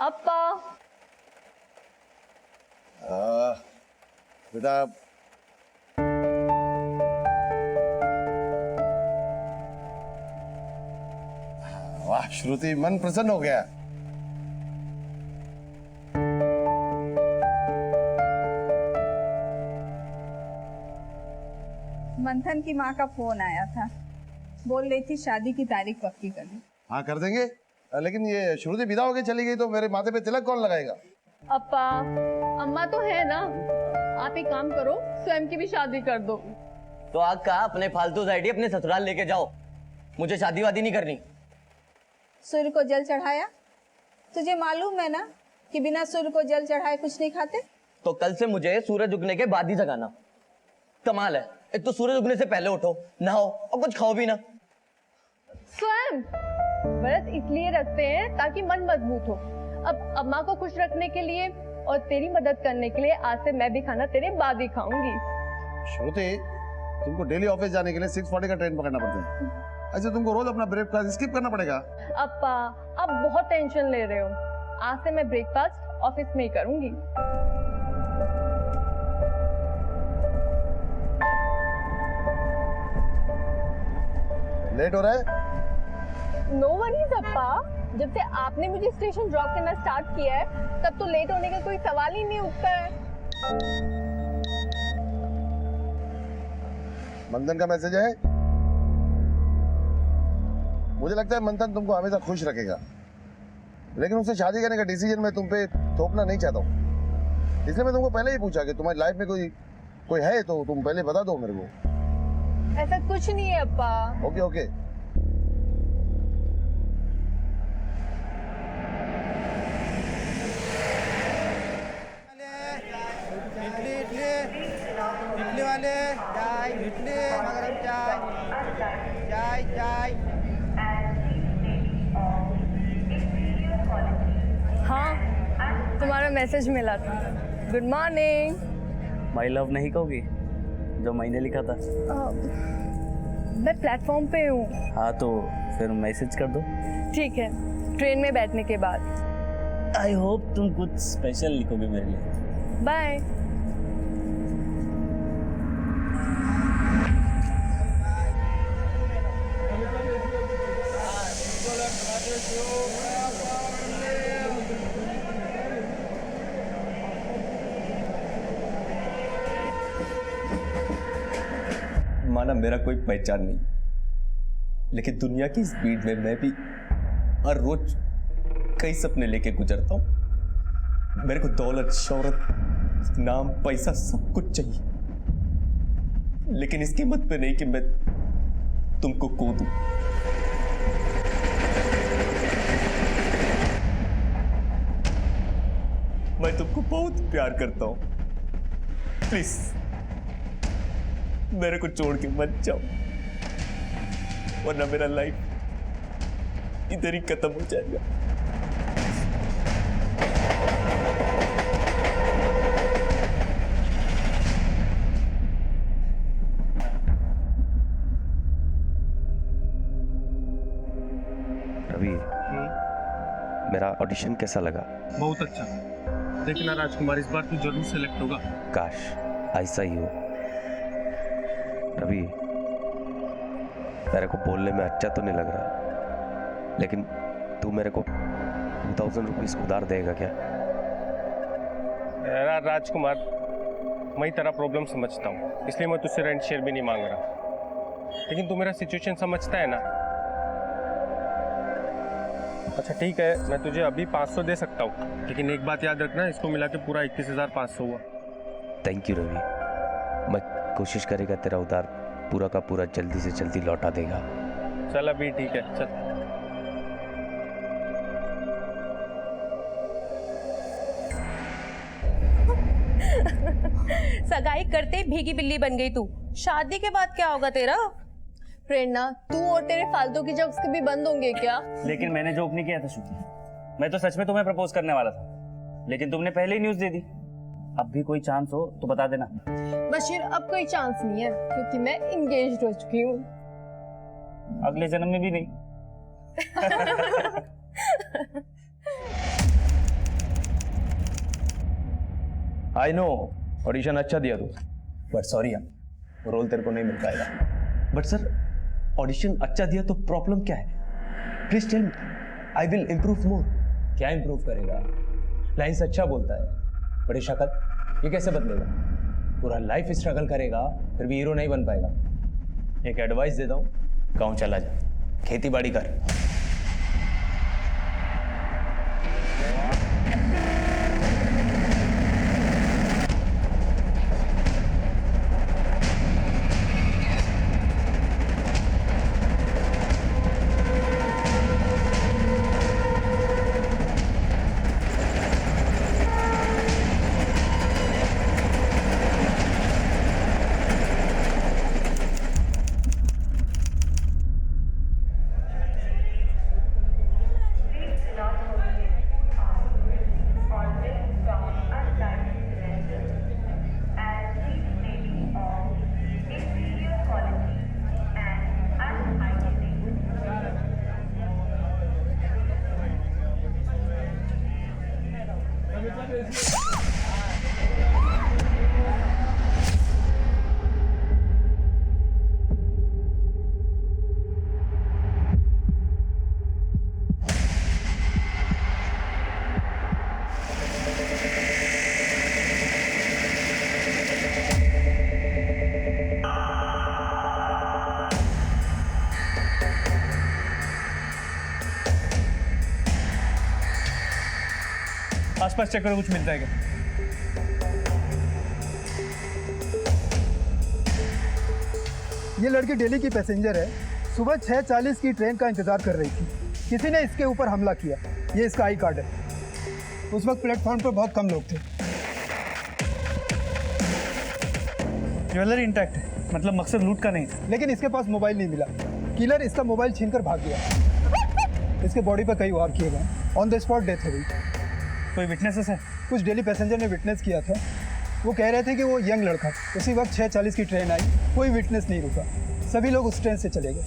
अप्पा। बेटा वाह श्रुति, मन प्रसन्न हो गया। मंथन की माँ का फोन आया था, बोल रही थी शादी की तारीख पक्की कर दी। हाँ कर देंगे, लेकिन ये श्रुति विदा होके चली गई तो मेरे माथे पे तिलक कौन लगाएगा? अप्पा, अम्मा तो है ना, आप एक काम करो, स्वयं की भी शादी कर दो। तो आका अपने फालतू आइडिया अपने ससुराल लेके जाओ, मुझे शादी वादी नहीं करनी। सूर्य को जल चढ़ाया, तुझे मालूम है ना कि बिना सूर्य को जल चढ़ाए कुछ नहीं खाते। तो कल से मुझे सूरज उगने के बाद ही जगाना। कमाल है, एक तो सूरज उगने से पहले उठो, नहाओ और कुछ खाओ भी ना। स्वयं व्रत इसलिए रखते हैं ताकि मन मजबूत हो। अब अम्मा को खुश रखने के लिए और तेरी मदद करने के लिए आज से मैं भी खाना तेरे बाद ही खाऊंगी। श्रुति, तुमको डेली ऑफिस जाने के लिए 6:40 का ट्रेन पकड़ना पड़ता है। अच्छा, तुमको रोज अपना ब्रेकफास्ट स्किप करना पड़ेगा। अप्पा, आप बहुत टेंशन ले रहे हो। आज से मैं ब्रेकफास्ट ऑफिस में ही करूंगी। लेट हो रहा है? नो वरीज अप्पा, जब से आपने मुझे स्टेशन ड्रॉप करना स्टार्ट किया है तब तो लेट होने का कोई सवाल ही नहीं उठता है। मंथन का मैसेज है। मुझे लगता है मंथन तुमको हमेशा खुश रखेगा, लेकिन उससे शादी करने का डिसीजन मैं तुम पे थोपना नहीं चाहता हूँ। इसलिए मैं तुमको पहले ही पूछा कि तुम्हारी लाइफ में कोई है तो तुम पहले बता दो मेरे को। ऐसा कुछ नहीं है अप्पा। Okay okay. इडली वाले चाय, इडली गरम चाय, चाय चाय। हाँ, तुम्हारा मैसेज मिला था। Good morning. माय लव नहीं कहोगी जो मैंने लिखा था? मैं प्लेटफॉर्म पे हूँ। हाँ तो फिर मैसेज कर दो। ठीक है, ट्रेन में बैठने के बाद। आई होप तुम कुछ स्पेशल लिखोगे मेरे लिए। बाय। माना मेरा कोई पहचान नहीं, लेकिन दुनिया की स्पीड में मैं भी हर रोज कई सपने लेके गुजरता हूं। मेरे को दौलत, शोहरत, नाम, पैसा सब कुछ चाहिए, लेकिन इस कीमत पे नहीं कि मैं तुमको खो दूं। मैं तुमको बहुत प्यार करता हूं, प्लीज मेरे को छोड़ के मत जाओ, वरना मेरा लाइफ इधर ही खत्म हो जाएगा। रवि, मेरा ऑडिशन कैसा लगा? बहुत अच्छा। देखना राजकुमार, इस बार तू जरूर सेलेक्ट होगा। काश ऐसा ही हो। रवि, मेरे को बोलने में अच्छा तो नहीं लग रहा, लेकिन तू मेरे को 2000 रुपीज उधार देगा क्या? राजकुमार, मैं तेरा प्रॉब्लम समझता हूँ, इसलिए मैं तुझसे रेंट शेयर भी नहीं मांग रहा, लेकिन तू मेरा सिचुएशन समझता है ना? अच्छा ठीक है, मैं तुझे अभी 500 दे सकता हूँ, लेकिन एक बात याद रखना, इसको मिला के पूरा 21,500 हुआ। थैंक यू रवि, मैं कोशिश करेगा तेरा उधार पूरा का पूरा जल्दी से जल्दी लौटा देगा। चल अभी ठीक है, चल। सगाई करते ही भीगी बिल्ली बन गई तू। शादी के बाद क्या होगा तेरा? प्रेरणा, तू और तेरे फालतू की जोक्स कभी बंद होंगे क्या? लेकिन मैंने जोक नहीं किया था श्रुति, मैं तो सच में तुम्हें प्रपोज करने वाला था, लेकिन तुमने पहले ही न्यूज दे दी। अब भी कोई चांस हो तो बता देना। बशीर, अब कोई चांस नहीं है क्योंकि मैं इंगेज्ड हो चुकी हूँ। अगले जन्म में भी नहीं। आई नो ऑडिशन अच्छा दिया तू, बट सॉरी यार, रोल तेरे को नहीं मिल पाएगा। बट सर, ऑडिशन अच्छा दिया तो प्रॉब्लम क्या है? Please tell me, I will improve more. क्या इम्प्रूव करेगा? लाइन्स अच्छा बोलता है, बड़ी शक्ल ये कैसे बदलेगा? पूरा लाइफ स्ट्रगल करेगा फिर भी हीरो नहीं बन पाएगा। एक एडवाइस देता हूँ, गाँव चला जा, खेती बाड़ी कर। आसपास चेक करो, कुछ मिलता है क्या? ये लड़की दिल्ली की पैसेंजर है, सुबह 6:40 की ट्रेन का इंतजार कर रही थी। किसी ने इसके ऊपर हमला किया। ये इसका आई कार्ड है। उस वक्त प्लेटफॉर्म पर बहुत कम लोग थे। ज्वेलरी इंटैक्ट है, मतलब मकसद लूट का नहीं था। लेकिन इसके पास मोबाइल नहीं मिला। किलर इसका मोबाइल छीनकर भाग गया। इसके बॉडी पर कई वार किए गए। ऑन द स्पॉट डेथ हो गई। कोई विटनेसेस है? कुछ दिल्ली पैसेंजर ने विटनेस किया था। वो कह रहे थे कि वो यंग लड़का था। उसी वक्त 6:40 की ट्रेन आई, कोई विटनेस नहीं रुका। सभी लोग उस ट्रेन से चले गए।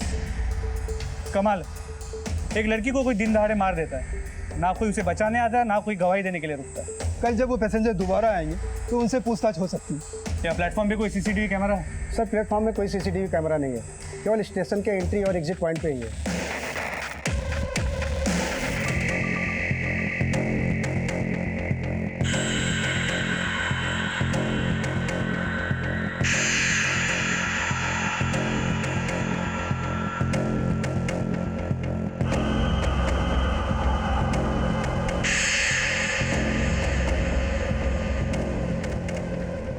कमाल है, एक लड़की को कोई दिन दहाड़े मार देता है, ना कोई उसे बचाने आता है, ना कोई गवाही देने के लिए रुकता है। कल जब वो पैसेंजर दोबारा आएंगे तो उनसे पूछताछ हो सकती है। क्या प्लेटफॉर्म पे कोई सीसीटीवी कैमरा है? सर, प्लेटफॉर्म में कोई सीसीटीवी कैमरा नहीं है, केवल स्टेशन के एंट्री और एग्जिट पॉइंट पे ही है।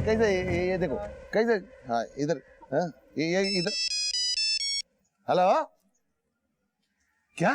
कैसे ये देखो कैसे, हाँ इधर, हाँ ये इधर। हेलो, क्या?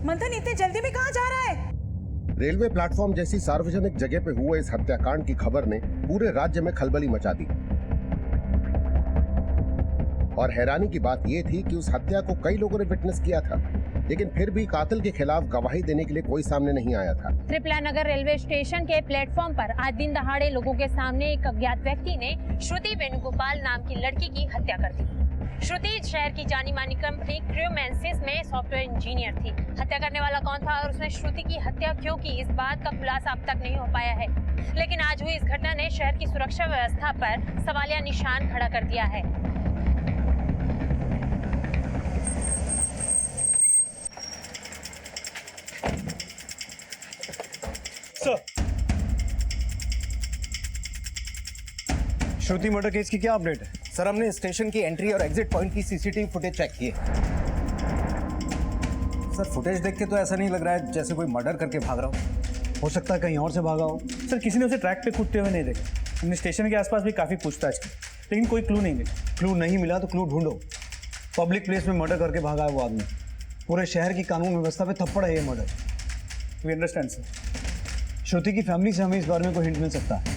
मंथन इतने जल्दी में कहाँ जा रहा है? रेलवे प्लेटफॉर्म जैसी सार्वजनिक जगह पे हुए इस हत्याकांड की खबर ने पूरे राज्य में खलबली मचा दी। और हैरानी की बात यह थी कि उस हत्या को कई लोगों ने विटनेस किया था, लेकिन फिर भी कातिल के खिलाफ गवाही देने के लिए कोई सामने नहीं आया था। त्रिपुरा नगर रेलवे स्टेशन के प्लेटफॉर्म पर आज दिन दहाड़े लोगों के सामने एक अज्ञात व्यक्ति ने श्रुति वेणुगोपाल नाम की लड़की की हत्या कर दी। श्रुति शहर की जानी मानी कंपनी क्रूमेंसिस में सॉफ्टवेयर इंजीनियर थी। हत्या करने वाला कौन था और उसने श्रुति की हत्या क्यों की, इस बात का खुलासा अब तक नहीं हो पाया है। लेकिन आज हुई इस घटना ने शहर की सुरक्षा व्यवस्था पर सवालिया निशान खड़ा कर दिया है। श्रुति मर्डर केस की क्या अपडेट है? सर हमने स्टेशन की एंट्री और एग्जिट पॉइंट की सीसीटीवी फुटेज चेक की है। सर फुटेज देख के तो ऐसा नहीं लग रहा है जैसे कोई मर्डर करके भाग रहा हो सकता है कहीं और से भागा हो। सर किसी ने उसे ट्रैक पे कूदते हुए नहीं देखा। हमने स्टेशन के आसपास भी काफ़ी पूछताछ की, लेकिन कोई क्लू नहीं मिला। क्लू नहीं मिला तो क्लू ढूंढो। पब्लिक प्लेस में मर्डर करके भागा है वो आदमी। पूरे शहर की कानून व्यवस्था पे थप्पड़ है ये murder. We understand sir. Shruti की फैमिली से हमें इस बारे में कोई हिंट मिल सकता है?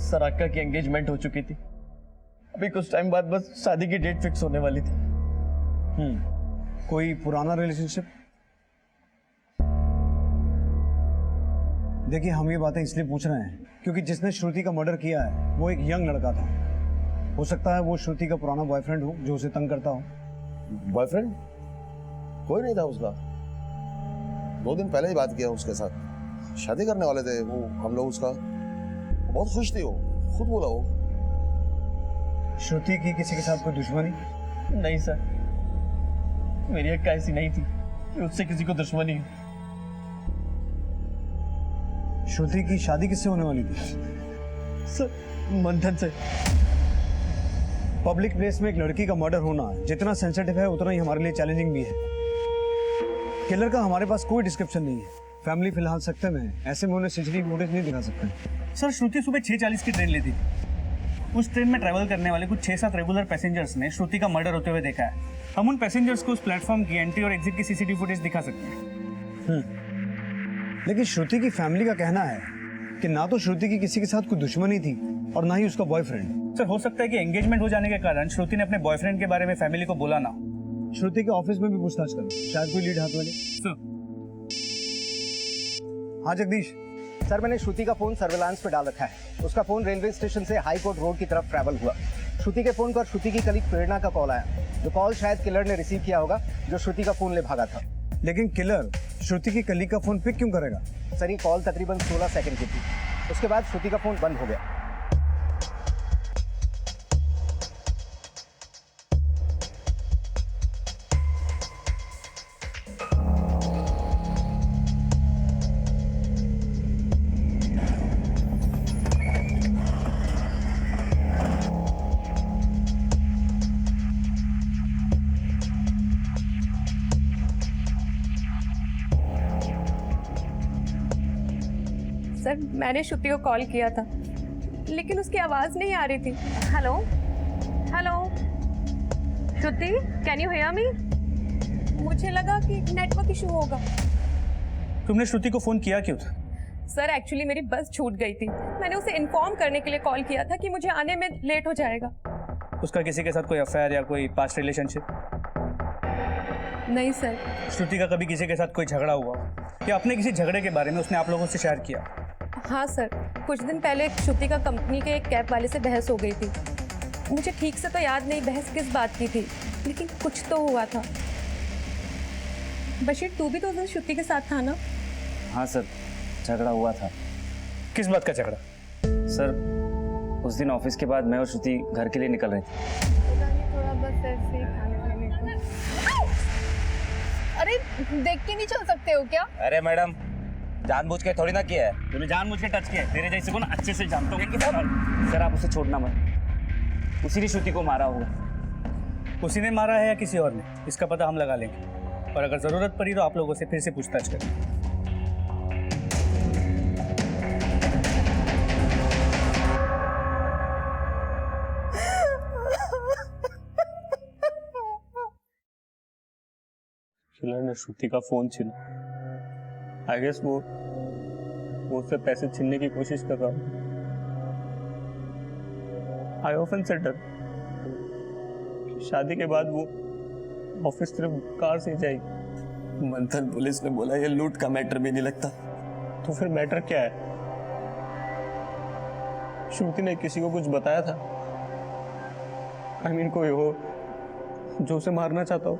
सर अक्का की एंगेजमेंट हो चुकी थी, अभी कुछ टाइम बाद बस शादी की डेट फिक्स होने वाली थी। कोई पुराना रिलेशनशिप? देखिए हम ये बातें इसलिए पूछ रहे हैं क्योंकि जिसने श्रुति का मर्डर किया है वो एक यंग लड़का था। हो सकता है वो श्रुति का पुराना बॉयफ्रेंड हो जो उसे तंग करता हो। बॉयफ्रेंड कोई नहीं था उसका। 2 दिन पहले ही बात किया उसके साथ, शादी करने वाले थे वो हम लोग। उसका बहुत खुश थी वो, खुद बोला वो। श्रुति की किसी के साथ कोई दुश्मनी? नहीं सर, मेरी अक्का ऐसी नहीं थी कि उससे किसी को दुश्मनी हो। श्रुति की शादी किससे होने वाली थी? सर मंथन से। पब्लिक प्लेस में एक लड़की का मर्डर होना जितना सेंसिटिव है उतना ही हमारे लिए चैलेंजिंग भी है। किलर का हमारे पास कोई डिस्क्रिप्शन नहीं है। फैमिली फिलहाल सकते में है, ऐसे में उन्हें सीसीटीवी फुटेज नहीं दिखा सकते। सर श्रुति सुबह 6:40 की ट्रेन लेती थी। उस ट्रेन में ट्रैवल करने वाले कुछ 6-7 रेगुलर पैसेंजर्स ने श्रुति का मर्डर होते हुए देखा है। हम उन पैसेंजर्स को उस प्लेटफॉर्म की एंट्री और एग्जिट की सीसीटीवी फुटेज दिखा सकते हैं। लेकिन श्रुति की फैमिली का कहना है कि ना तो श्रुति की किसी के साथ कोई दुश्मनी थी और ना ही उसका बॉयफ्रेंड। सर हो सकता है कि एंगेजमेंट हो जाने के कारण श्रुति ने अपने बॉयफ्रेंड के बारे में फैमिली को बोला ना। श्रुति के ऑफिस में भी पूछताछ करो, शायद कोई लीड हाथ वाले। सर हाँ जगदीश। सर मैंने श्रुति का फोन सर्विलांस पे डाल रखा है। उसका फोन रेलवे स्टेशन से हाई कोर्ट रोड की तरफ ट्रैवल हुआ। श्रुति के फोन पर श्रुति की कलीग प्रेरणा का कॉल आया। जो कॉल शायद किलर ने रिसीव किया होगा जो श्रुति का फोन ले भागा था। लेकिन किलर श्रुति की कलीग का फोन पिक क्यों करेगा? सर ये कॉल तकरीबन 16 सेकंड की थी। उसके बाद श्रुति का फोन बंद हो गया। सर मैंने श्रुति को कॉल किया था लेकिन उसकी आवाज नहीं आ रही थी। Hello hello Shruti, can you hear me? मुझे लगा कि नेटवर्क इशू होगा। तुमने श्रुति को फोन किया क्यों था? सर एक्चुअली मेरी बस छूट गई थी। मैंने उसे इन्फॉर्म करने के लिए कॉल किया था कि मुझे आने में लेट हो जाएगा। उसका किसी के साथ कोई अफेयर या कोई पास्ट रिलेशनशिप? नहीं सर। श्रुति का कभी किसी के साथ कोई झगड़ा हुआ या अपने किसी झगड़े के बारे में उसने आप लोगों से शेयर किया? हाँ सर, कुछ दिन पहले श्रुति का कंपनी के एक कैब वाले से बहस हो गई थी। मुझे ठीक से तो याद नहीं बहस किस बात की थी, लेकिन कुछ तो हुआ था। बशीर तू भी तो उस दिन श्रुति के साथ था ना? हाँ सर, झगड़ा हुआ था। किस बात का झगड़ा? सर उस दिन ऑफिस के बाद मैं और श्रुति घर के लिए निकल रहे थे। थोड़ा बस ऐसे ही खाने पीने को। अरे देख के नहीं चल सकते हो क्या? अरे मैडम जानबूझ के थोड़ी ना किया है। तूने जानबूझ के टच किया है। तेरे जैसे को ना अच्छे से जानता हूँ। सर आप उसे छोड़ना मत। उसी ने श्रुति को मारा होगा। उसी ने मारा है या किसी और ने, इसका पता हम लगा लेंगे और अगर जरूरत पड़ी तो आप लोगों से फिर से पूछताछ करेंगे। किलर ने श्रुति का फोन छीना। आई गेस वो उससे पैसे छीनने की कोशिश कर रहा हूँ। आई ऑफन सेड शादी के बाद वो ऑफिस सिर्फ कार से जाएगी। मंथन पुलिस ने बोला ये लूट का मैटर भी नहीं लगता। तो फिर मैटर क्या है? श्रुति ने किसी को कुछ बताया था? आई मीन कोई हो जो उसे मारना चाहता हो?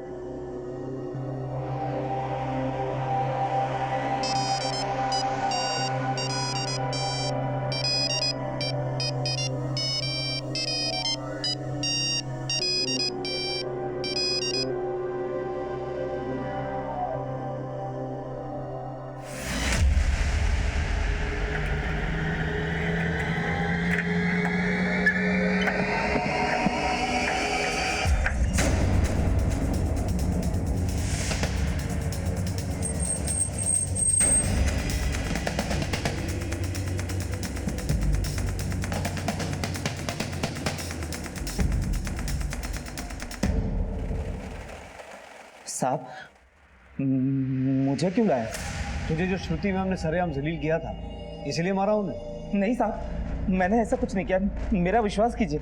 साहब मुझे क्यों लाया? तुझे जो श्रुति मैम ने सरेआम जलील किया था इसलिए मारा उन्हें? नहीं साहब, मैंने ऐसा कुछ नहीं किया, मेरा विश्वास कीजिए।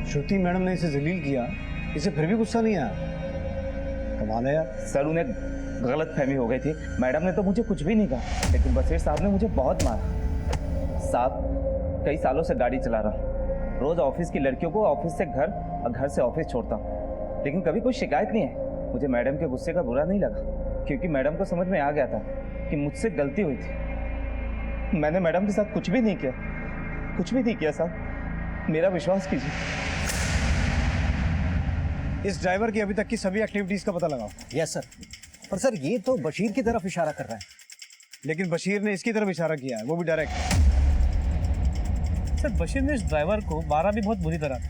श्रुति मैडम ने इसे जलील किया, इसे फिर भी गुस्सा नहीं आया? कमाल है यार। सर उन्हें गलत फहमी हो गई थी, मैडम ने तो मुझे कुछ भी नहीं कहा, लेकिन बशीर साहब ने मुझे बहुत मारा। साहब कई सालों से गाड़ी चला रहा हूँ, रोज ऑफिस की लड़कियों को ऑफिस से घर और घर से ऑफिस छोड़ता हूँ, लेकिन कभी कोई शिकायत नहीं है। मुझे मैडम के गुस्से का बुरा नहीं लगा, क्योंकि मैडम को समझ में आ गया था कि मुझसे गलती हुई थी। मैंने मैडम के साथ कुछ भी नहीं किया, कुछ भी नहीं किया साहब, मेरा विश्वास कीजिए। इस ड्राइवर की अभी तक की सभी एक्टिविटीज का पता लगाओ। Yes sir. पर सर ये तो बशीर की तरफ इशारा कर रहा है। लेकिन बशीर ने इसकी तरफ इशारा किया है, वो भी डायरेक्ट। सर बशीर ने इस ड्राइवर को मारा भी बहुत बुरी तरह था,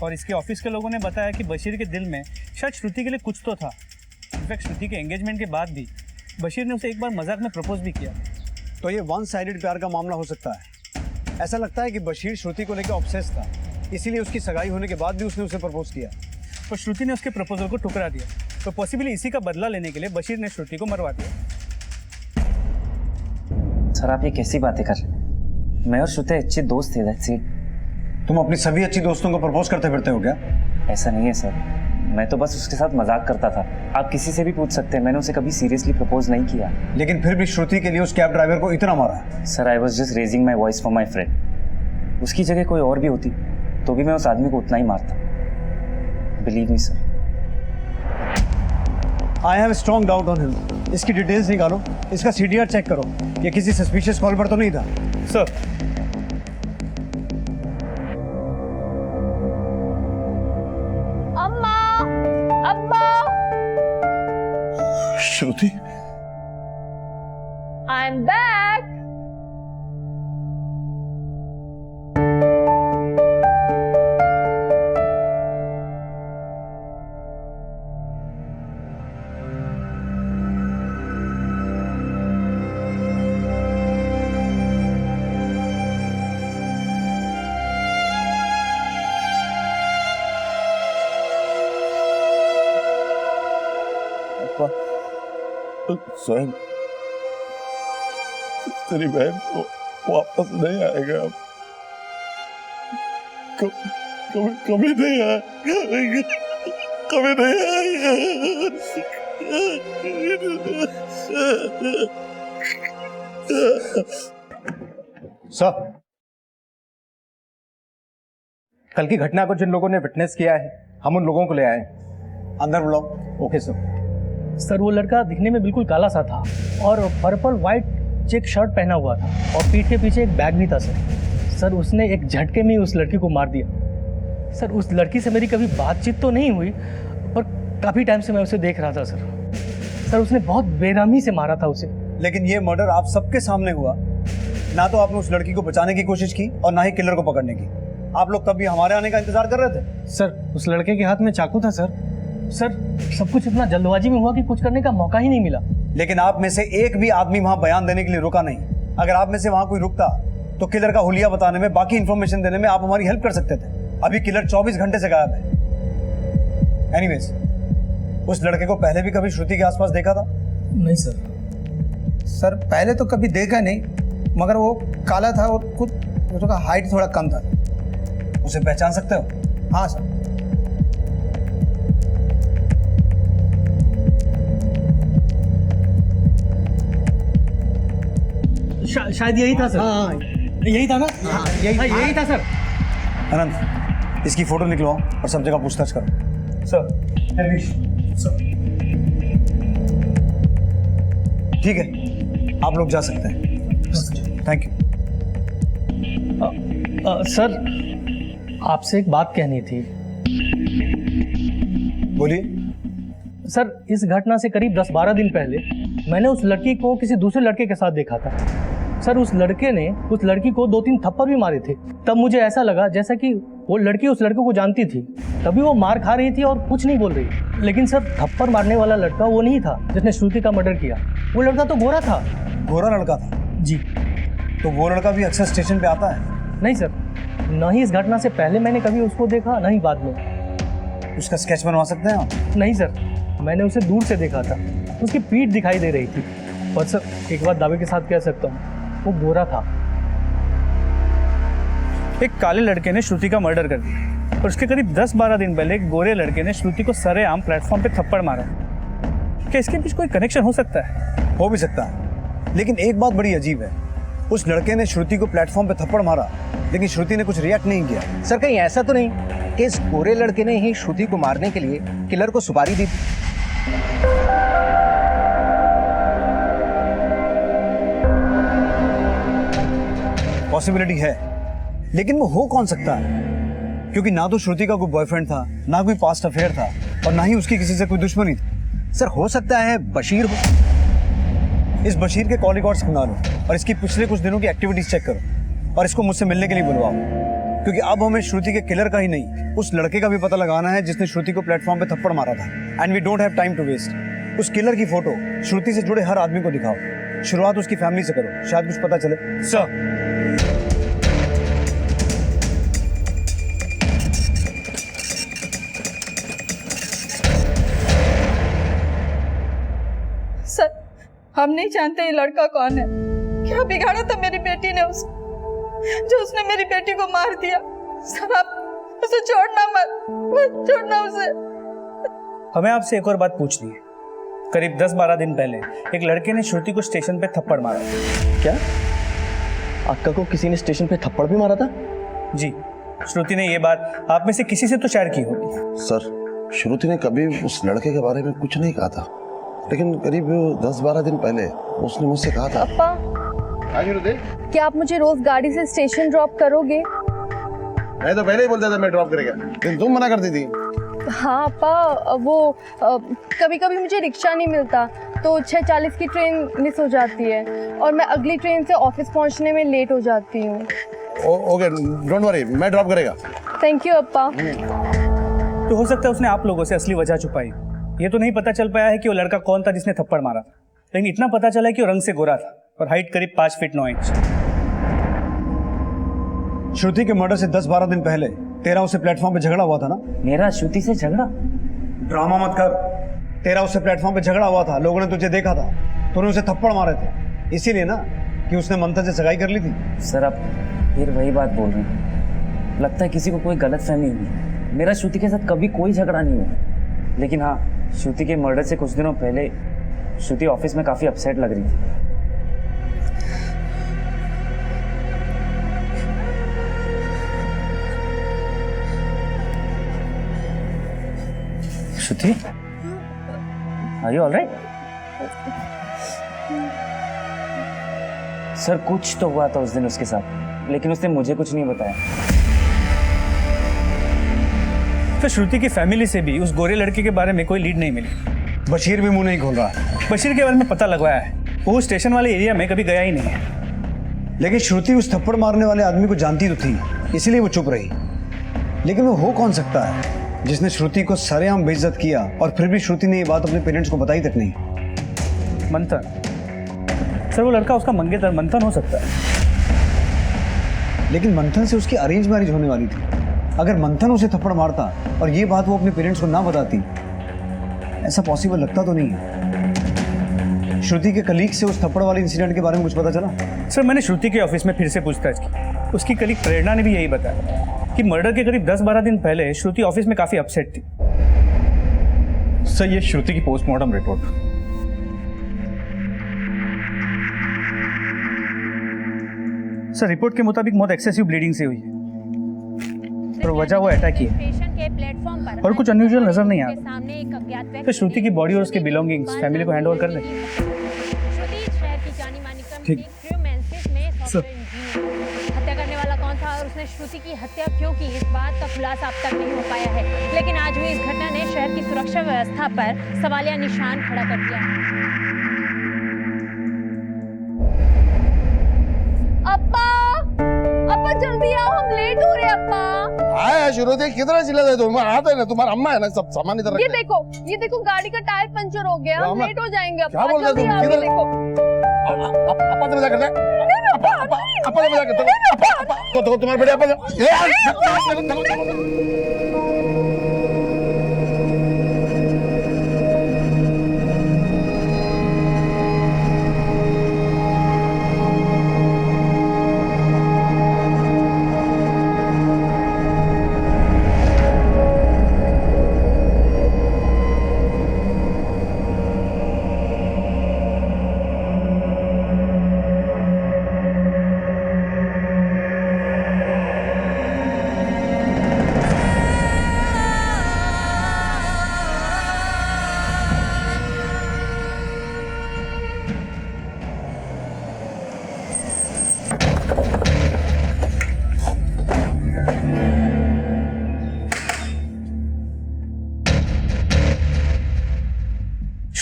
और इसके ऑफिस के लोगों ने बताया कि बशीर के दिल में शायद श्रुति के लिए कुछ तो था। इनफैक्ट श्रुति के एंगेजमेंट के बाद भी बशीर ने उसे एक बार मजाक में प्रपोज भी किया। तो ये वन साइडेड प्यार का मामला हो सकता है। ऐसा लगता है कि बशीर श्रुति को लेकर ऑब्सेस था, इसीलिए उसकी सगाई होने के बाद भी उसने उसे प्रपोज किया। पर श्रुति ने उसके प्रपोजल को ठुकरा दिया, तो पॉसिबली इसी का बदला लेने के लिए बशीर ने श्रुति को मरवा दिया। सर आप ये कैसी बातें कर रहे हैं? मैं और श्रुति अच्छे दोस्त थे, दैट्स इट। तुम अपनी सभी अच्छी दोस्तों को प्रपोज करते फिरते हो क्या? ऐसा नहीं है सर, मैं तो बस उसके साथ मजाक करता था। आप किसी से भी पूछ सकते हैं, मैंने उसे कभी सीरियसली प्रपोज नहीं किया। लेकिन फिर भी श्रुति के लिए उस कैब ड्राइवर को इतना मारा? Sir I was just raising my voice for my friend. उसकी जगह कोई और भी होती तो भी मैं उस आदमी को उतना ही मारता। Believe me sir. I have strong doubt on him. इसकी डिटेल्स निकालो, इसका CDR चेक करो, ये किसी सस्पिशियस कॉल पर तो नहीं था? सर अम्मा, अब्बा। श्रुति, आई एम बैक। स्वयं तेरी बहन को वापस नहीं आएगा अब, कभी नहीं आएगा, कभी नहीं आएगा। सर कल की घटना को जिन लोगों ने विटनेस किया है, हम उन लोगों को ले आए। अंदर बुलाओ। Okay sir. सर वो लड़का दिखने में बिल्कुल काला सा था और पर्पल वाइट चेक शर्ट पहना हुआ था, और पीठ के पीछे एक बैग भी था सर उसने एक झटके में ही उस लड़की को मार दिया। सर उस लड़की से मेरी कभी बातचीत तो नहीं हुई, पर काफ़ी टाइम से मैं उसे देख रहा था सर उसने बहुत बेरहमी से मारा था उसे। लेकिन ये मर्डर आप सबके सामने हुआ, ना तो आपने उस लड़की को बचाने की कोशिश की और ना ही किलर को पकड़ने की। आप लोग तब भी हमारे आने का इंतजार कर रहे थे। सर उस लड़के के हाथ में चाकू था सर सब कुछ इतना जल्दबाजी में हुआ कि कुछ करने का मौका ही नहीं मिला। लेकिन आप में से एक भी आदमी वहां बयान देने के लिए रुका नहीं। अगर आप में से वहां कोई रुकता तो किलर का हुलिया बताने में, बाकी इंफॉर्मेशन देने में आप हमारी हेल्प कर सकते थे। अभी किलर 24 घंटे से गायब है। एनीवेज, उस लड़के को पहले भी कभी श्रुति के आसपास देखा था? नहीं सर पहले तो कभी देखा नहीं, मगर वो काला था और कुछ उसका हाइट थोड़ा कम था। उसे पहचान सकते हो? हाँ सर। शायद यही था सर। हाँ यही था ना? यही था सर। अनंत, इसकी फोटो निकलवाओ और सब जगह पूछताछ करो। सर ठीक है, आप लोग जा सकते हैं। Thank you. सर आपसे एक बात कहनी थी। बोलिए। सर इस घटना से करीब 10-12 दिन पहले मैंने उस लड़की को किसी दूसरे लड़के के साथ देखा था। सर उस लड़के ने उस लड़की को 2-3 थप्पड़ भी मारे थे। तब मुझे ऐसा लगा जैसा कि वो लड़की उस लड़के को जानती थी, तभी वो मार खा रही थी और कुछ नहीं बोल रही। लेकिन सर थप्पड़ मारने वाला लड़का वो नहीं था जिसने श्रुति का मर्डर किया। वो लड़का तो गोरा था। गोरा लड़का था? जी। तो वो लड़का भी अक्सर स्टेशन पे आता है? नहीं सर, न ही इस घटना से पहले मैंने कभी उसको देखा, न ही बाद में। उसका स्केच बनवा सकते हैं आप? नहीं सर, मैंने उसे दूर से देखा था, उसकी पीठ दिखाई दे रही थी। और सर एक बात दावे के साथ कह सकता हूँ, वो गोरा था। एक काले लड़के ने श्रुति का मर्डर कर दिया और उसके करीब 10-12 दिन पहले एक गोरे लड़के ने श्रुति को सरेआम प्लेटफॉर्म पे थप्पड़ मारा। क्या इसके बीच कोई कनेक्शन हो सकता है? हो भी सकता है, लेकिन एक बात बड़ी अजीब है, उस लड़के ने श्रुति को प्लेटफॉर्म पे थप्पड़ मारा लेकिन श्रुति ने कुछ रिएक्ट नहीं किया। सर कहीं ऐसा तो नहीं कि इस गोरे लड़के ने ही श्रुति को मारने के लिए किलर को सुपारी दी थी? पॉसिबिलिटी है, लेकिन वो हो कौन सकता है? क्योंकि ना तो श्रुति का कोई बॉयफ्रेंड था, ना कोई पास्ट अफेयर था, और ना ही उसकी किसी से कोई दुश्मनी थी। सर हो सकता है बशीर हो। इस बशीर के कॉल रिकॉर्ड्स मंगा लो और इसकी पिछले कुछ दिनों की एक्टिविटीज चेक करो और इसको मुझसे मिलने के लिए बुलवाओ, क्योंकि अब हमें श्रुति के किलर का ही नहीं, उस लड़के का भी पता लगाना है जिसने श्रुति को प्लेटफॉर्म पे थप्पड़ मारा था। And we don't have time to waste. उस किलर की फोटो श्रुति से जुड़े हर आदमी को दिखाओ। शुरुआत उसकी फैमिली से करो, शायद कुछ पता चले। सर सर हम नहीं जानते ये लड़का कौन है। क्या बिगाड़ा था मेरी बेटी ने उस जो उसने मेरी बेटी को मार दिया। सर आप उसे छोड़ना मत छोड़ना उसे। हमें आपसे एक और बात पूछनी है। करीब 10-12 दिन पहले एक लड़के ने श्रुति को स्टेशन पे थप्पड़ मारा। क्या अक्का को किसी ने स्टेशन पे थप्पड़ भी मारा था? जी, श्रुति ने ये बात आप में से किसी से तो शेयर की होगी। सर श्रुति ने कभी उस लड़के के बारे में कुछ नहीं कहा था, लेकिन करीब 10-12 दिन पहले उसने मुझसे कहा था। अप्पा, क्या आप मुझे रोज गाड़ी से स्टेशन ड्रॉप करोगे? मैं तो पहले ही बोलता था मैं ड्रॉप करेगा, लेकिन तुम मना करती थी। हाँ अप्पा, वो कभी कभी मुझे रिक्शा नहीं मिलता तो 6:40 की ट्रेन मिस हो जाती है और मैं अगली ट्रेन से ऑफिस पहुंचने में लेट हो जाती हूँ। ओके डोंट वरी, मैं ड्रॉप करेगा। थैंक यू अप्पा। तो हो सकता है उसने आप लोगों से असली वजह छुपाई। ये तो नहीं पता चल पाया है कि वो लड़का कौन था जिसने थप्पड़ मारा था, लेकिन इतना पता चला है कि वो रंग से गोरा था और हाइट करीब 5 फीट 9 इंच। श्रुति के मर्डर से 10-12 दिन पहले तेरा उससे प्लेटफॉर्म पे झगड़ा हुआ था ना? मेरा श्रुति से झगड़ा? ड्रामा मत कर। तेरा उससे प्लेटफॉर्म पे झगड़ा हुआ था, लोगों ने तुझे देखा था, तूने उसे थप्पड़ मारे थे, इसीलिए ना कि उसने मंथन से सगाई कर ली थी। सर आप फिर वही बात बोल रहे हैं। लगता है किसी को कोई गलतफहमी हुई। मेरा श्रुति के साथ कभी कोई झगड़ा नहीं हुआ, लेकिन हाँ श्रुति के मर्डर से कुछ दिनों पहले श्रुति ऑफिस में काफी अपसेट लग रही थी। श्रुति, आर यू ऑलराइट? सर कुछ तो हुआ था उस दिन उसके साथ, लेकिन उसने मुझे कुछ नहीं बताया। तो श्रुति की फैमिली से भी उस गोरे लड़के के बारे में कोई लीड नहीं मिली। बशीर भी मुंह नहीं खोल रहा। बशीर के बारे में पता लगवाया है, वो स्टेशन वाले एरिया में कभी गया ही नहीं है। लेकिन श्रुति उस थप्पड़ मारने वाले आदमी को जानती तो थी, इसीलिए वो चुप रही। लेकिन वो हो कौन सकता है जिसने श्रुति को सरेआम बेइज्जत किया और फिर भी श्रुति ने ये बात अपने पेरेंट्स को बताई तक नहीं? मंथन। सर वो लड़का उसका मंगेतर मंथन हो सकता है। लेकिन मंथन से उसकी अरेंज मैरिज होने वाली थी। अगर मंथन उसे थप्पड़ मारता और ये बात वो अपने पेरेंट्स को ना बताती, ऐसा पॉसिबल लगता तो नहीं है। श्रुति के कलीग से उस थप्पड़ वाले इंसिडेंट के बारे में कुछ पता चला? सर मैंने श्रुति के ऑफिस में फिर से पूछताछ की। उसकी कलीग प्रेरणा ने भी यही बताया कि मर्डर के करीब 10-12 दिन पहले श्रुति ऑफिस में काफी अपसेट थी। सर ये श्रुति की पोस्टमार्टम रिपोर्ट। सर रिपोर्ट के मुताबिक मौत एक्सेसिव ब्लीडिंग से हुई है और वजह वो अटैक ही है और कुछ अनयूजुअल नजर नहीं आ रहा। तो श्रुति की बॉडी और उसके बिलोंगिंग्स फैमिली को हैंडओवर कर दें। ठीक सर। हत्या करने वाला कौन था और उसने श्रुति की हत्या क्यों की, इस बात का खुलासा अब तक नहीं हो पाया है। लेकिन आज हुई इस घटना ने शहर की सुरक्षा व्यवस्था पर सवालिया निशान खड़ा कर दिया है। अप्पा जल्दी आओ, हम लेट हो रहे हैं अप्पा। आया श्रुति कितना चिल्लाते तुम? आता है ना, तुम्हारा अम्मा है ना, सब सामान इधर ये देखो गाड़ी का टायर पंचर हो गया, हम लेट हो जाएंगे अप्पा। क्या बोल रहे तुम? जल्दी आओ, ये देखो। अप्पा तो मजाक करते हैं। अप्पा तो मजाक करते हैं। तो तुम्हारे बेटे अप्पा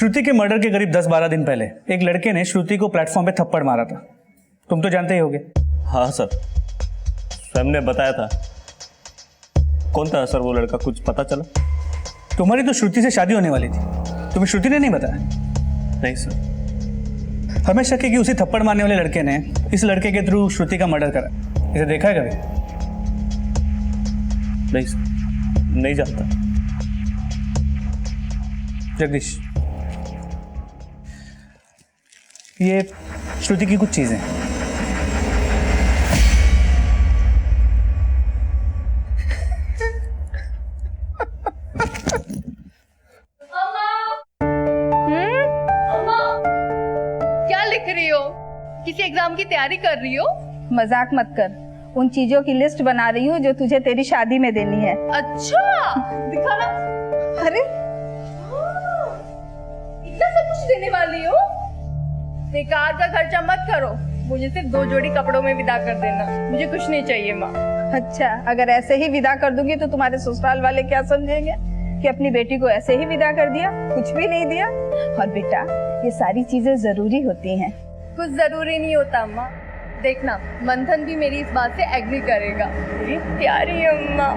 श्रुति के मर्डर के करीब 10-12 दिन पहले एक लड़के ने श्रुति को प्लेटफॉर्म पे थप्पड़ मारा था। तुम तो जानते ही होगे। हाँ सर, स्वयं ने बताया था। कौन था सर वो लड़का, कुछ पता चला? तुम्हारी तो श्रुति से शादी होने वाली थी, तुम्हें श्रुति ने नहीं बताया? नहीं सर। हमें शक है कि उसी थप्पड़ मारने वाले लड़के ने इस लड़के के थ्रू श्रुति का मर्डर करा। इसे देखा है कभी? नहीं सर, नहीं जानता। जगदीश, ये श्रुति की कुछ चीजें। क्या लिख रही हो? किसी एग्जाम की तैयारी कर रही हो? मजाक मत कर। उन चीजों की लिस्ट बना रही हूँ जो तुझे तेरी शादी में देनी है। अच्छा, दिखाना। अरे इतना सब कुछ देने वाली हो? बेकार का खर्चा मत करो, मुझे सिर्फ 2 जोड़ी कपड़ों में विदा कर देना, मुझे कुछ नहीं चाहिए माँ। अच्छा, अगर ऐसे ही विदा कर दूंगी तो तुम्हारे ससुराल वाले क्या समझेंगे कि अपनी बेटी को ऐसे ही विदा कर दिया, कुछ भी नहीं दिया? और बेटा, ये सारी चीजें जरूरी होती हैं। कुछ जरूरी नहीं होता अम्मा। देखना, मंथन भी मेरी इस बात से एग्री करेगा। मेरी प्यारी अम्मा।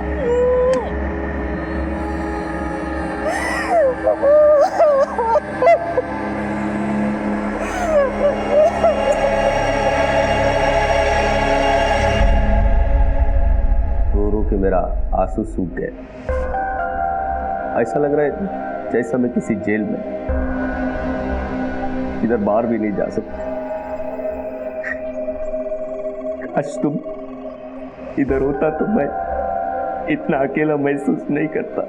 रो रो के मेरा आंसू सूख गए। ऐसा लग रहा है जैसा मैं किसी जेल में, इधर बाहर भी नहीं जा सकता। आज तुम इधर होता तो मैं इतना अकेला महसूस नहीं करता।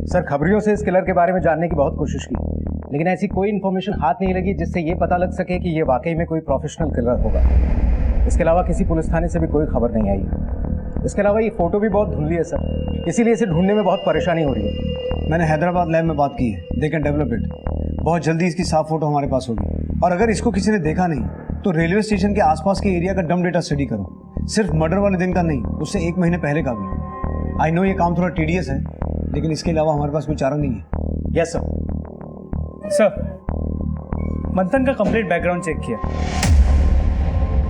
सर, खबरियों से इस किलर के बारे में जानने की बहुत कोशिश की, लेकिन ऐसी कोई इन्फॉर्मेशन हाथ नहीं लगी जिससे ये पता लग सके कि ये वाकई में कोई प्रोफेशनल किलर होगा। इसके अलावा किसी पुलिस थाने से भी कोई खबर नहीं आई। इसके अलावा ये फोटो भी बहुत धुंधली है सर, इसीलिए इसे ढूंढने में बहुत परेशानी हो रही है। मैंने हैदराबाद लैब में बात की है, दे कैन डेवलप इट। बहुत जल्दी इसकी साफ फोटो हमारे पास होगी। और अगर इसको किसी ने देखा नहीं तो रेलवे स्टेशन के आसपास के एरिया का डम डेटा स्टडी करो, सिर्फ मर्डर वाले दिन का नहीं, उससे 1 महीने पहले का भी। आई नो ये काम थोड़ा टीडियस है, लेकिन इसके अलावा हमारे पास कोई चारा नहीं है। Yes sir. सर, मंथन का कंप्लीट बैकग्राउंड चेक किया,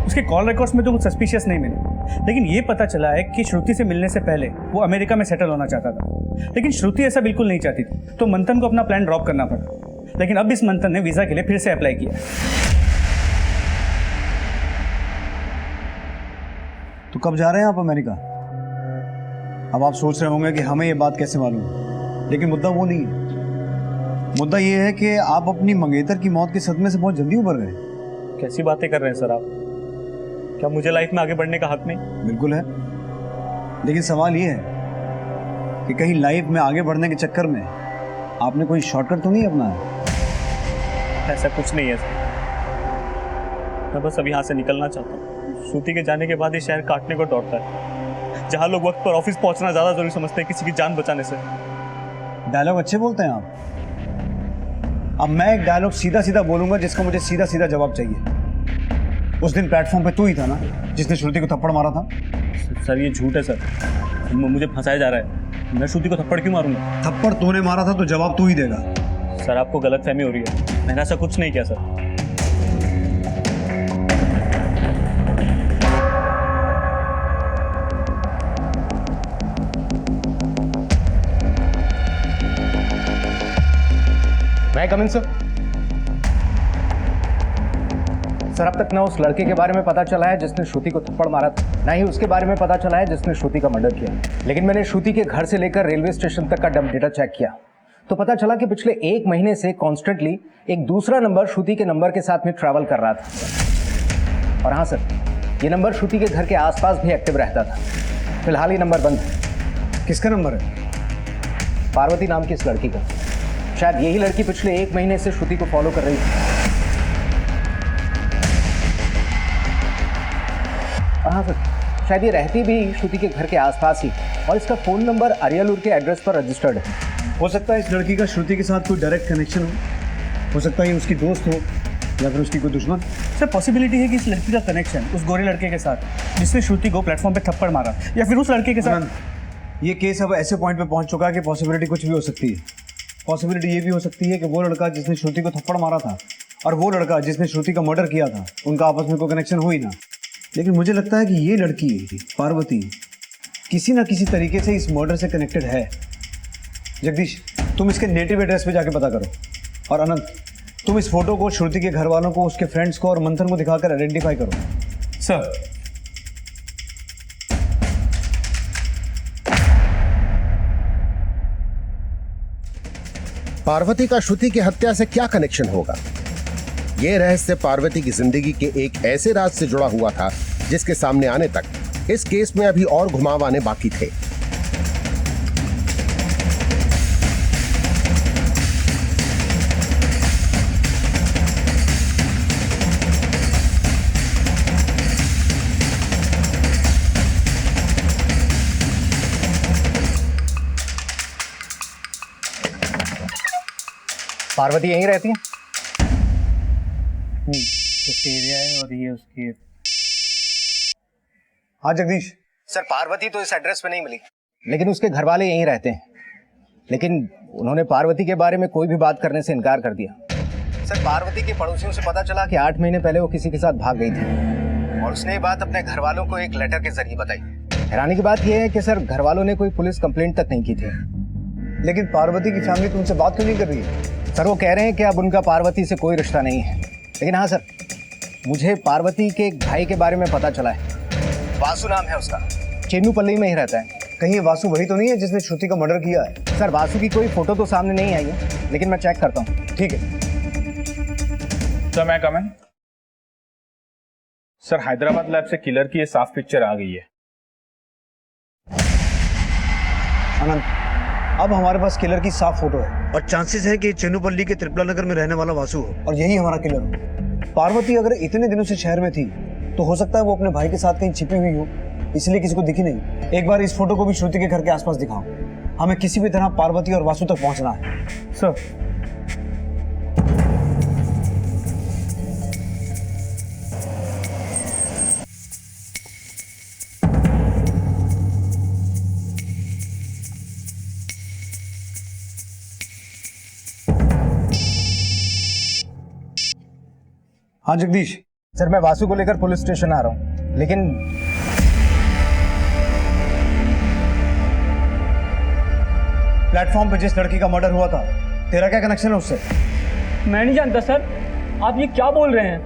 उसके कॉल रिकॉर्ड्स में तो कुछ सस्पिशियस नहीं मिले, लेकिन ये पता चला है कि श्रुति से मिलने से पहले वो अमेरिका में सेटल होना चाहता था। लेकिन श्रुति ऐसा बिल्कुल नहीं चाहती थी, तो मंथन को अपना प्लान ड्रॉप करना पड़ा। लेकिन अब इस मंथन ने वीजा के लिए फिर से अप्लाई किया। तो कब जा रहे हैं आप अमेरिका? अब आप सोच रहे होंगे कि हमें ये बात कैसे मालूम, लेकिन मुद्दा वो नहीं है। मुद्दा ये है कि आप अपनी मंगेतर की मौत के सदमे से बहुत जल्दी उभर गए। कैसी बातें कर रहे हैं सर आप? क्या मुझे लाइफ में आगे बढ़ने का हक नहीं? बिल्कुल है, लेकिन सवाल ये है कि कहीं लाइफ में आगे बढ़ने के चक्कर में आपने कोई शॉर्टकट तो नहीं अपनाया? ऐसा कुछ नहीं है सर, मैं बस अभी यहाँ से निकलना चाहता हूँ। श्रुति के जाने के बाद ये शहर काटने को दौड़ता है, जहाँ लोग वक्त पर ऑफिस पहुँचना ज़्यादा जरूरी समझते हैं किसी की जान बचाने से। डायलॉग अच्छे बोलते हैं आप। अब मैं एक डायलॉग सीधा सीधा बोलूंगा जिसका मुझे सीधा सीधा जवाब चाहिए। उस दिन प्लेटफॉर्म पे तू ही था ना जिसने श्रुति को थप्पड़ मारा था? सर ये झूठ है सर, मुझे फंसाया जा रहा है। मैं श्रुति को थप्पड़ क्यों मारूंगा? थप्पड़ तूने मारा था तो जवाब तू ही देगा। सर आपको गलतफहमी हो रही है, मैंने ऐसा कुछ नहीं किया सर। मैं कम इन सर। सर, अब तक ना उस लड़के के बारे में पता चला है जिसने श्रुति को थप्पड़ मारा था, ना ही उसके बारे में पता चला है जिसने श्रुति का मर्डर किया। लेकिन मैंने श्रुति के घर से लेकर रेलवे स्टेशन तक का डम डेटा चेक किया तो पता चला कि पिछले 1 महीने से कॉन्स्टेंटली एक दूसरा नंबर श्रुति के नंबर के साथ में ट्रैवल कर रहा था। और हाँ सर, ये नंबर श्रुति के घर के आसपास भी एक्टिव रहता था। फिलहाल ये नंबर बंद है। किसका नंबर है? पार्वती नाम की इस लड़की का। शायद यही लड़की पिछले 1 महीने से श्रुति को फॉलो कर रही थी। हाँ सर, शायद ये रहती भी श्रुति के घर के आसपास ही, और इसका फोन नंबर अरियालूर के एड्रेस पर रजिस्टर्ड है। हो सकता है इस लड़की का श्रुति के साथ कोई डायरेक्ट कनेक्शन हो सकता है उसकी दोस्त हो, या फिर उसकी कोई दुश्मन? सर पॉसिबिलिटी है कि इस लड़की का कनेक्शन उस गोरे लड़के के साथ जिसने श्रुति को प्लेटफॉर्म पे थप्पड़ मारा, या फिर उस लड़के के साथ। ये केस अब ऐसे पॉइंट पे पहुंच चुका है कि पॉसिबिलिटी कुछ भी हो सकती है। पॉसिबिलिटी ये भी हो सकती है कि वो लड़का जिसने श्रुति को थप्पड़ मारा था और वो लड़का जिसने श्रुति का मर्डर किया था, उनका आपस में कोई कनेक्शन हो ही ना। लेकिन मुझे लगता है कि ये लड़की पार्वती किसी ना किसी तरीके से इस मर्डर से कनेक्टेड है। जगदीश, तुम इसके नेटिव एड्रेस पे जाके पता करो, और अनंत तुम इस फोटो को श्रुति के घर वालों को, उसके फ्रेंड्स को और मंथन को दिखाकर आइडेंटिफाई करो। सर पार्वती का श्रुति की हत्या से क्या कनेक्शन होगा? यह रहस्य पार्वती की जिंदगी के एक ऐसे राज से जुड़ा हुआ था जिसके सामने आने तक इस केस में अभी और घुमाव आने बाकी थे। पार्वती यहीं रहती है? उसके एरिया है और ये उसकी। हाँ जगदीश। सर पार्वती तो इस एड्रेस पे नहीं मिली, लेकिन उसके घर वाले यहीं रहते हैं। लेकिन उन्होंने पार्वती के बारे में कोई भी बात करने से इनकार कर दिया। सर पार्वती के पड़ोसियों से पता चला कि 8 महीने पहले वो किसी के साथ भाग गई थी और उसने ये बात अपने घर वालों को एक लेटर के जरिए बताई। हैरानी की बात यह है कि सर घर वालों ने कोई पुलिस कंप्लेंट तक नहीं की थी। लेकिन पार्वती की फैमिली तुमसे बात क्यों नहीं कर रही है? सर वो कह रहे हैं कि अब उनका पार्वती से कोई रिश्ता नहीं है। लेकिन हाँ सर, मुझे पार्वती के एक भाई के बारे में पता चला है। वासु नाम है उसका, चेन्नूपल्ली में ही रहता है। कहीं वासु वही तो नहीं है जिसने श्रुति का मर्डर किया है? सर वासु की कोई फोटो तो सामने नहीं आई है, लेकिन मैं चेक करता हूँ। ठीक है सर, मैं कम इन? सर हैदराबाद लैब से किलर की ये साफ पिक्चर आ गई है। अनंत, अब हमारे पास किलर की साफ फोटो है और चांसेस है कि चेन्नूपल्ली के त्रिपला नगर में रहने वाला वासु हो और यही हमारा किलर हो। पार्वती अगर इतने दिनों से शहर में थी तो हो सकता है वो अपने भाई के साथ कहीं छिपी हुई हो, इसलिए किसी को दिखी नहीं। एक बार इस फोटो को भी श्रुति के घर के आसपास दिखाओ। हमें किसी भी तरह पार्वती और वासु तक पहुंचना है। सर हाँ जगदीश। सर मैं वासु को लेकर पुलिस स्टेशन आ रहा हूँ, लेकिन प्लेटफॉर्म पे जिस लड़की का मर्डर हुआ था, तेरा क्या कनेक्शन है उससे? मैं नहीं जानता सर, आप ये क्या बोल रहे हैं?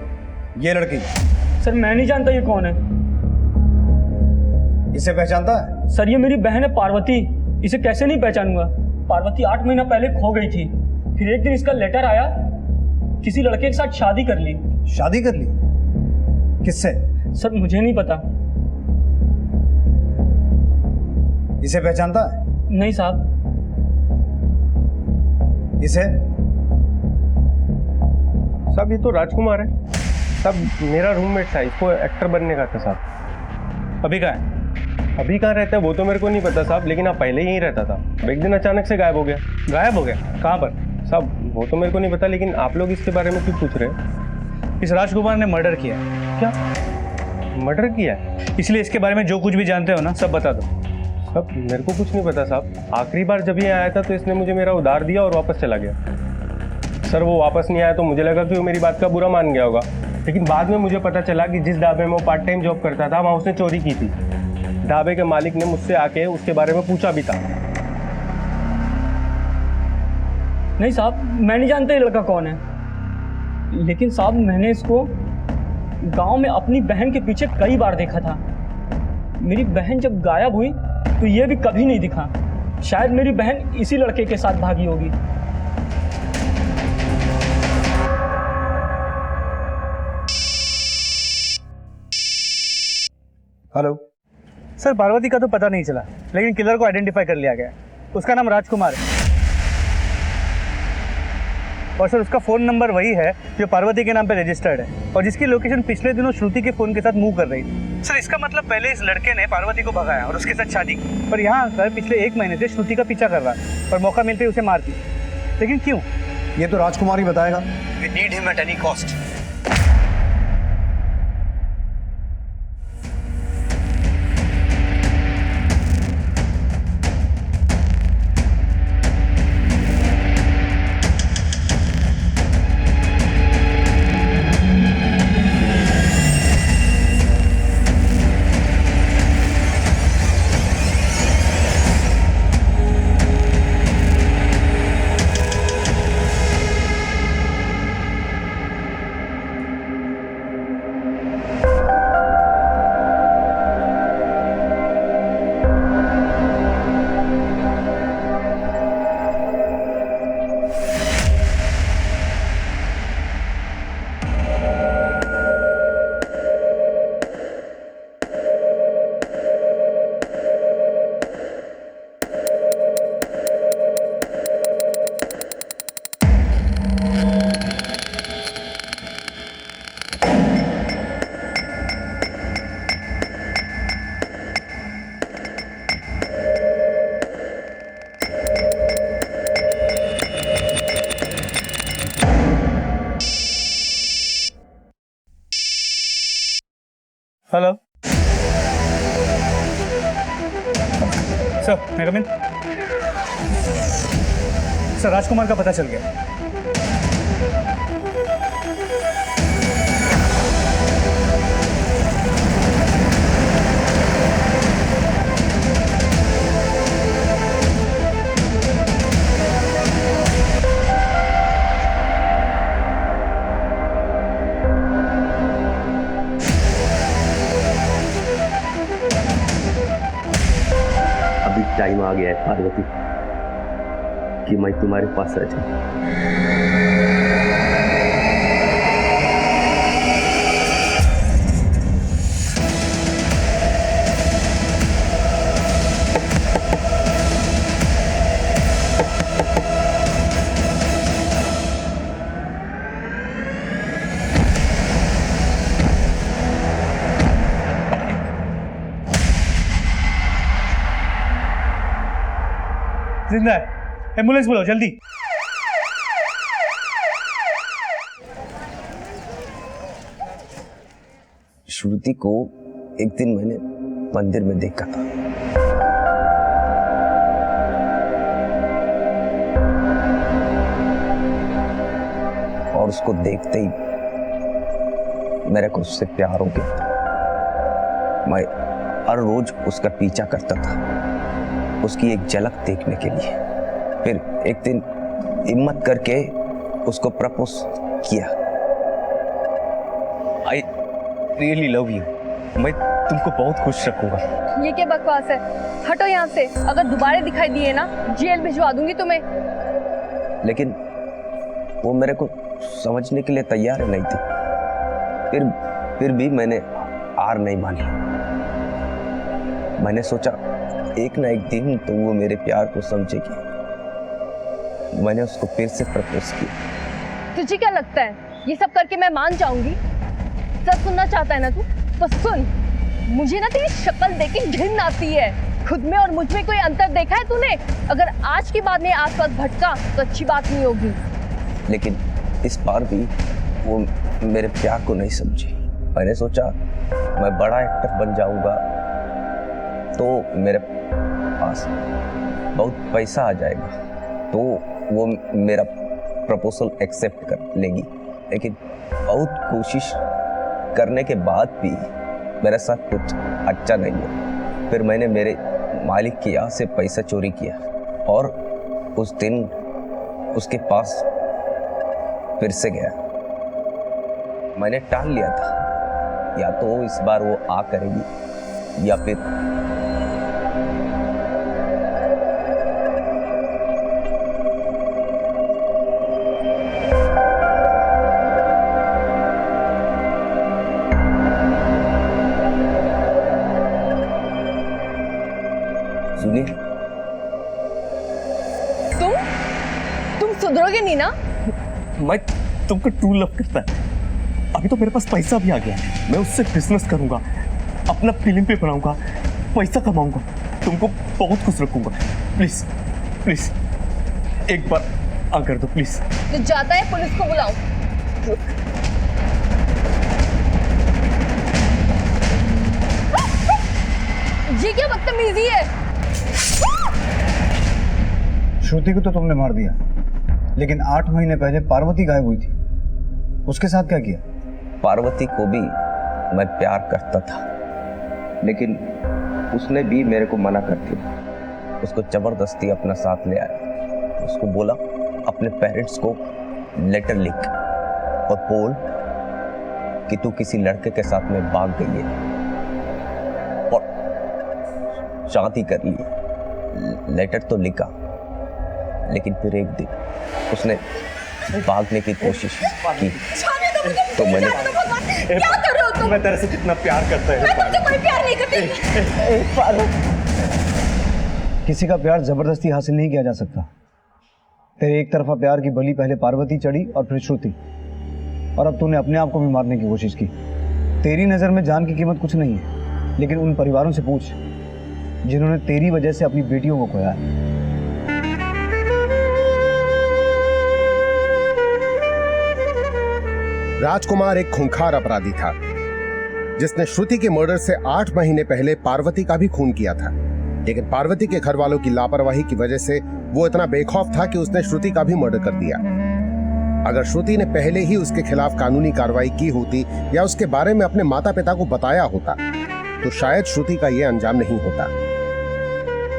ये लड़की? सर मैं नहीं जानता ये कौन है। इसे पहचानता है? सर ये मेरी बहन है पार्वती, इसे कैसे नहीं पहचानूंगा? पार्वती 8 महीना पहले खो गई थी, फिर एक दिन इसका लेटर आया, किसी लड़के के साथ शादी कर ली। शादी कर ली? किससे? सर मुझे नहीं पता। इसे पहचानता है? नहीं साहब। इसे? साहब ये तो राजकुमार है साहब, मेरा रूममेट था, इसको एक्टर बनने का था साहब। अभी कहाँ है? अभी कहाँ रहता है वो तो मेरे को नहीं पता साहब, लेकिन आप पहले यहीं रहता था। एक दिन अचानक से गायब हो गया। गायब हो गया? कहाँ पर? साहब वो तो मेरे को नहीं पता, लेकिन आप लोग इसके बारे में क्यों पूछ रहे हैं? इस राजकुमार ने मर्डर किया है। क्या मर्डर किया है? इसलिए इसके बारे में जो कुछ भी जानते हो ना सब बता दो। साहब मेरे को कुछ नहीं पता साहब, आखिरी बार जब ये आया था तो इसने मुझे मेरा उधार दिया और वापस चला गया। सर वो वापस नहीं आया तो मुझे लगा कि वो मेरी बात का बुरा मान गया होगा, लेकिन बाद में मुझे पता चला कि जिस ढाबे में वो पार्ट टाइम जॉब करता था वहाँ उसने चोरी की थी। ढाबे के मालिक ने मुझसे आके उसके बारे में पूछा भी था। नहीं साहब मैं नहीं जानता ये लड़का कौन है, लेकिन साहब मैंने इसको गांव में अपनी बहन के पीछे कई बार देखा था। मेरी बहन जब गायब हुई तो ये भी कभी नहीं दिखा। शायद मेरी बहन इसी लड़के के साथ भागी होगी। हेलो सर पार्वती का तो पता नहीं चला, लेकिन किलर को आइडेंटिफाई कर लिया गया। उसका नाम राजकुमार है और सर उसका फ़ोन नंबर वही है जो पार्वती के नाम पे रजिस्टर्ड है और जिसकी लोकेशन पिछले दिनों श्रुति के फ़ोन के साथ मूव कर रही थी। सर इसका मतलब पहले इस लड़के ने पार्वती को भगाया और उसके साथ शादी की, पर यहाँ आकर पिछले 1 महीने से श्रुति का पीछा कर रहा है और मौका मिलते ही उसे मार दी। लेकिन क्यों? ये तो राजकुमार ही बताएगा। We need him at any cost. मैं कम इन? सर, राजकुमार का पता चल गया। अभी टाइम आ गया है पार्वती कि मैं तुम्हारे पास रह जाऊं। जिंदा है, एम्बुलेंस बुलाओ जल्दी। श्रुति को एक दिन मैंने मंदिर में देखा था। और उसको देखते ही मेरे को उससे प्यार हो गया था। मैं हर रोज उसका पीछा करता था, उसकी एक झलक देखने के लिए। फिर एक दिन हिम्मत करके उसको प्रपोज किया। I really love you. मैं तुमको बहुत खुश रखूंगा। ये क्या बकवास है? हटो यहाँ से, अगर दोबारा दिखाई दिए ना जेल भिजवा दूंगी तुम्हें। लेकिन वो मेरे को समझने के लिए तैयार नहीं थी। फिर भी मैंने हार नहीं मानी। मैंने सोचा एक ना एक दिन तो वो मेरे प्यार को समझेगी। मैंने उसको फिर से प्रपोज किया। तुझे क्या लगता है ये सब करके मैं मान जाऊंगी? सब सुनना चाहता है ना तू? तो सुन, मुझे ना तेरी शक्ल देख के घिन आती है। खुद में और मुझ में कोई अंतर देखा है तूने? अगर आज के बाद में आसपास भटका तो अच्छी बात नहीं होगी। लेकिन इस बार भी वो मेरे प्यार को नहीं समझी। मैंने सोचा मैं बड़ा एक्टर बन जाऊंगा तो मेरे पास बहुत पैसा आ जाएगा तो वो मेरा प्रपोजल एक्सेप्ट कर लेगी। लेकिन बहुत कोशिश करने के बाद भी मेरे साथ कुछ अच्छा नहीं हुआ। फिर मैंने मेरे मालिक के यहाँ से पैसा चोरी किया और उस दिन उसके पास फिर से गया। मैंने टाल लिया था, या तो इस बार वो आ करेगी या फिर सुनिए, तुम सुधरोगे नहीं ना? मैं तुमको ट्रू लव करता है। अभी तो मेरे पास पैसा भी आ गया है। मैं उससे बिजनेस करूंगा, अपना फिल्म पे बनाऊंगा, पैसा कमाऊंगा, तुमको बहुत खुश रखूंगा। प्लीज प्लीज एक बार आ कर दो प्लीज। तो जाता है, पुलिस को बुलाओ। ये क्या बदतमीजी है? श्रुति को तो तुमने मार दिया, लेकिन 8 महीने पहले पार्वती गायब हुई थी, उसके साथ क्या किया? पार्वती को भी मैं प्यार करता था, लेकिन उसने भी मेरे को मना कर दिया। उसको जबरदस्ती अपना साथ ले आया। उसको बोला अपने पेरेंट्स को लेटर लिख और बोल कि तू किसी लड़के के साथ में भाग गई है और शादी कर ली। लेटर तो लिखा, लेकिन फिर एक दिन उसने भागने की कोशिश की तो मैंने क्या कर रहे हो तुम? मैं तेरे से कितना प्यार करता है। मैं तुमसे कोई प्यार नहीं करती। किसी का प्यार जबरदस्ती हासिल नहीं किया जा सकता। तेरे एक तरफा प्यार की बलि पहले पार्वती चढ़ी और फिर श्रुति, और अब तूने अपने आप को भी मारने की कोशिश की। तेरी नजर में जान की कीमत कुछ नहीं है, लेकिन उन परिवारों से पूछ जिन्होंने तेरी वजह से अपनी बेटियों को खोया है। राजकुमार एक खूंखार अपराधी था जिसने श्रुति के मर्डर से 8 महीने पहले पार्वती का भी खून किया था। लेकिन पार्वती के घर वालों की लापरवाही की वजह से वो इतना बेखौफ था कि उसने श्रुति का भी मर्डर कर दिया। अगर श्रुति ने पहले ही उसके खिलाफ कानूनी कार्रवाई की होती या उसके बारे में अपने माता पिता को बताया होता तो शायद श्रुति का यह अंजाम नहीं होता।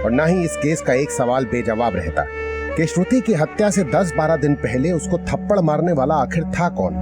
और न ही इस केस का एक सवाल बेजवाब रहता कि श्रुति की हत्या से 10-12 दिन पहले उसको थप्पड़ मारने वाला आखिर था कौन।